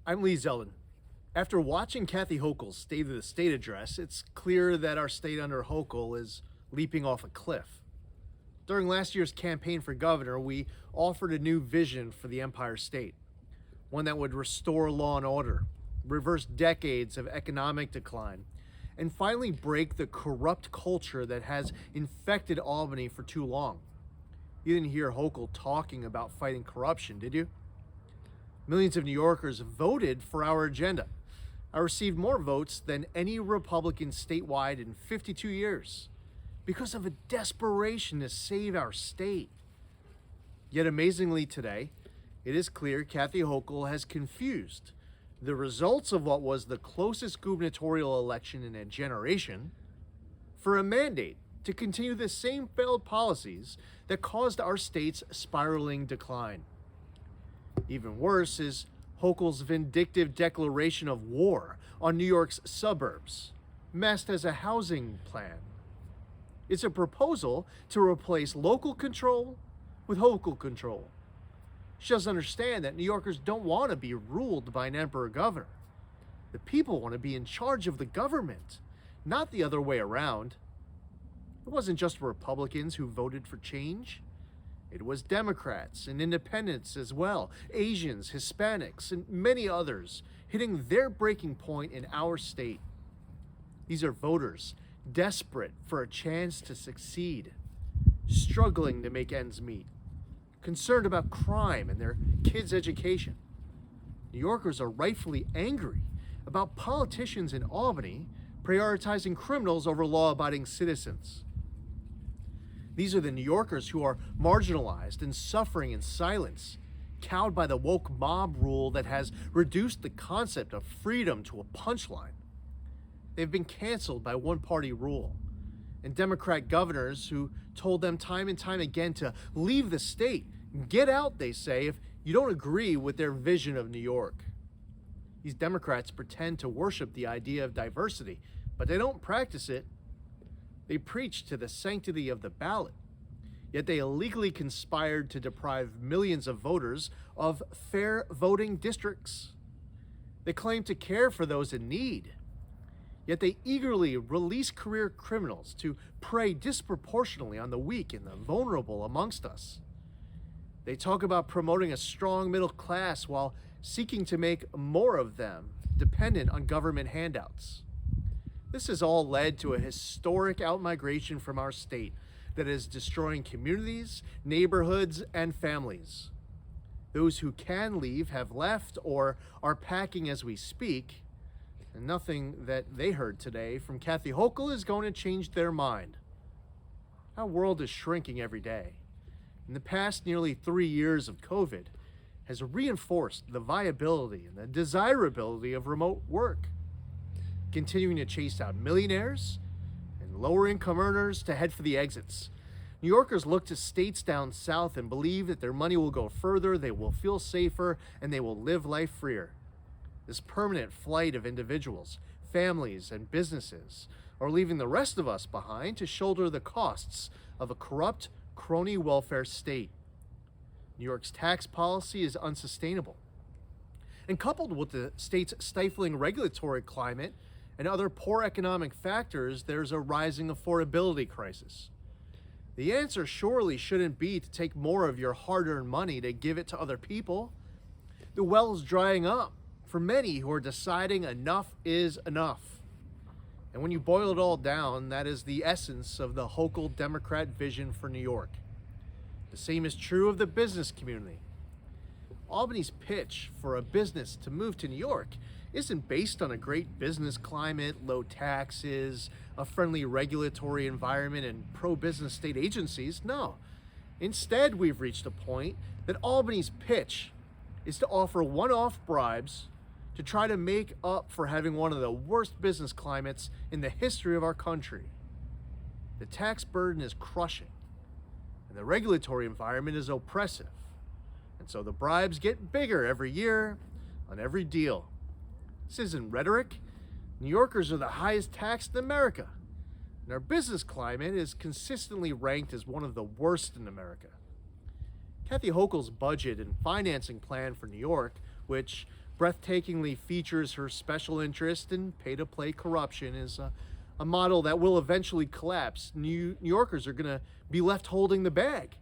I'm Lee Zeldin. After watching Kathy Hochul's State of the State address, it's clear that our state under Hochul is leaping off a cliff. During last year's campaign for governor, we offered a new vision for the Empire State, one that would restore law and order, reverse decades of economic decline, and finally break the corrupt culture that has infected Albany for too long. You didn't hear Hochul talking about fighting corruption, did you? Millions of New Yorkers voted for our agenda. I received more votes than any Republican statewide in 52 years because of a desperation to save our state. Yet amazingly today, it is clear Kathy Hochul has confused the results of what was the closest gubernatorial election in a generation for a mandate to continue the same failed policies that caused our state's spiraling decline. Even worse is Hochul's vindictive declaration of war on New York's suburbs, masked as a housing plan. It's a proposal to replace local control with Hochul control. She doesn't understand that New Yorkers don't want to be ruled by an emperor governor. The people want to be in charge of the government, not the other way around. It wasn't just Republicans who voted for change. It was Democrats and independents as well, Asians, Hispanics, and many others hitting their breaking point in our state. These are voters desperate for a chance to succeed, struggling to make ends meet, concerned about crime and their kids' education. New Yorkers are rightfully angry about politicians in Albany prioritizing criminals over law-abiding citizens. These are the New Yorkers who are marginalized and suffering in silence, cowed by the woke mob rule that has reduced the concept of freedom to a punchline. They've been canceled by one-party rule, and Democrat governors who told them time and time again to leave the state, get out, they say, if you don't agree with their vision of New York. These Democrats pretend to worship the idea of diversity, but they don't practice it. They preach to the sanctity of the ballot, yet they illegally conspired to deprive millions of voters of fair voting districts. They claim to care for those in need, yet they eagerly release career criminals to prey disproportionately on the weak and the vulnerable amongst us. They talk about promoting a strong middle class while seeking to make more of them dependent on government handouts. This has all led to a historic outmigration from our state that is destroying communities, neighborhoods, and families. Those who can leave have left or are packing as we speak, and nothing that they heard today from Kathy Hochul is going to change their mind. Our world is shrinking every day. In the past nearly 3 years of COVID has reinforced the viability and the desirability of remote work, continuing to chase out millionaires and lower income earners to head for the exits. New Yorkers look to states down south and believe that their money will go further, they will feel safer, and they will live life freer. This permanent flight of individuals, families, and businesses are leaving the rest of us behind to shoulder the costs of a corrupt crony welfare state. New York's tax policy is unsustainable. And coupled with the state's stifling regulatory climate and other poor economic factors, there's a rising affordability crisis. The answer surely shouldn't be to take more of your hard-earned money to give it to other people. The well is drying up for many who are deciding enough is enough. And when you boil it all down, that is the essence of the Hochul Democrat vision for New York. The same is true of the business community. Albany's pitch for a business to move to New York isn't based on a great business climate, low taxes, a friendly regulatory environment, and pro-business state agencies. No. Instead, we've reached a point that Albany's pitch is to offer one-off bribes to try to make up for having one of the worst business climates in the history of our country. The tax burden is crushing, and the regulatory environment is oppressive. And so the bribes get bigger every year on every deal. This isn't rhetoric. New Yorkers are the highest taxed in America, and our business climate is consistently ranked as one of the worst in America. Kathy Hochul's budget and financing plan for New York, which breathtakingly features her special interest in pay-to-play corruption is a model that will eventually collapse. New Yorkers are going to be left holding the bag.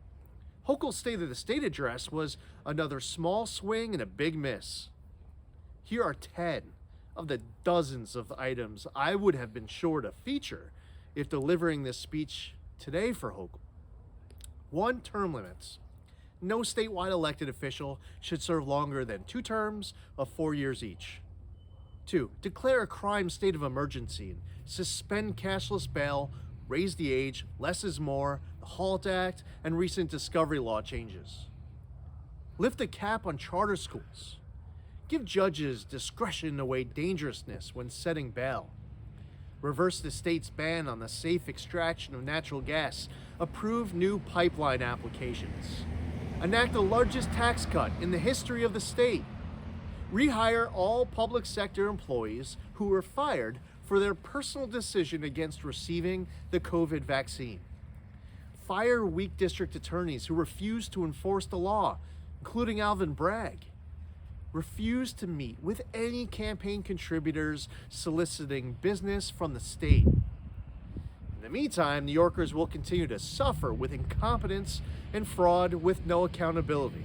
Hochul's State of the State address was another small swing and a big miss. Here are 10 of the dozens of items I would have been sure to feature if delivering this speech today for Hochul. 1, term limits. No statewide elected official should serve longer than 2 terms of 4 years each. 2, declare a crime state of emergency and suspend cashless bail, raise the age, less is more, the HALT Act, and recent discovery law changes. Lift the cap on charter schools. Give judges discretion to weigh dangerousness when setting bail. Reverse the state's ban on the safe extraction of natural gas. Approve new pipeline applications. Enact the largest tax cut in the history of the state. Rehire all public sector employees who were fired for their personal decision against receiving the COVID vaccine. Fire weak district attorneys who refuse to enforce the law, including Alvin Bragg. Refuse to meet with any campaign contributors soliciting business from the state. In the meantime, New Yorkers will continue to suffer with incompetence and fraud with no accountability.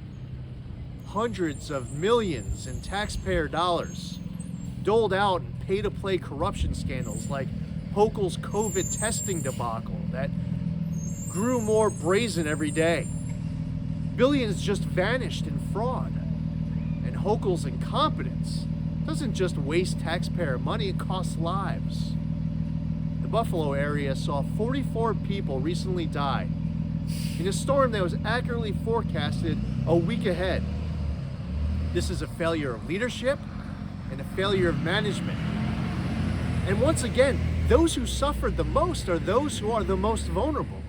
Hundreds of millions in taxpayer dollars doled out in pay-to-play corruption scandals like Hochul's COVID testing debacle that grew more brazen every day. Billions just vanished in fraud. And Hochul's incompetence doesn't just waste taxpayer money, it costs lives. The Buffalo area saw 44 people recently die in a storm that was accurately forecasted a week ahead. This is a failure of leadership and a failure of management. And once again, those who suffered the most are those who are the most vulnerable.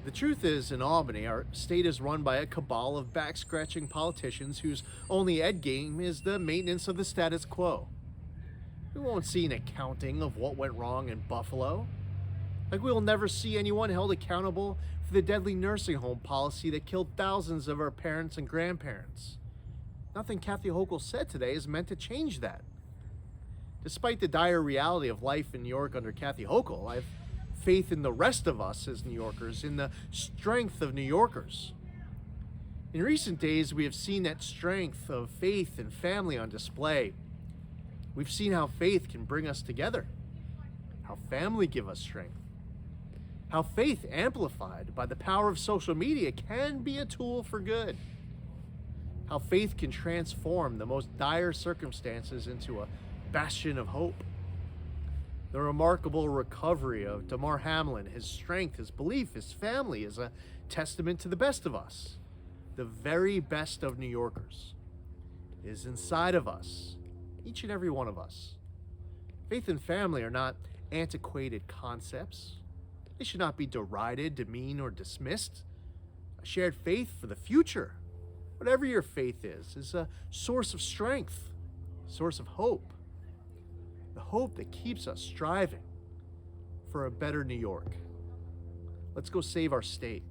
The truth is, in Albany, our state is run by a cabal of back-scratching politicians whose only endgame is the maintenance of the status quo. We won't see an accounting of what went wrong in Buffalo. Like we will never see anyone held accountable for the deadly nursing home policy that killed thousands of our parents and grandparents. Nothing Kathy Hochul said today is meant to change that. Despite the dire reality of life in New York under Kathy Hochul, I have faith in the rest of us as New Yorkers, in the strength of New Yorkers. In recent days, we have seen that strength of faith and family on display. We've seen how faith can bring us together, how family give us strength, how faith amplified by the power of social media can be a tool for good, how faith can transform the most dire circumstances into a bastion of hope. The remarkable recovery of Damar Hamlin, his strength, his belief, his family is a testament to the best of us. The very best of New Yorkers is inside of us, each and every one of us. Faith and family are not antiquated concepts. They should not be derided, demeaned, or dismissed. A shared faith for the future, whatever your faith is a source of strength, a source of hope. The hope that keeps us striving for a better New York. Let's go save our state.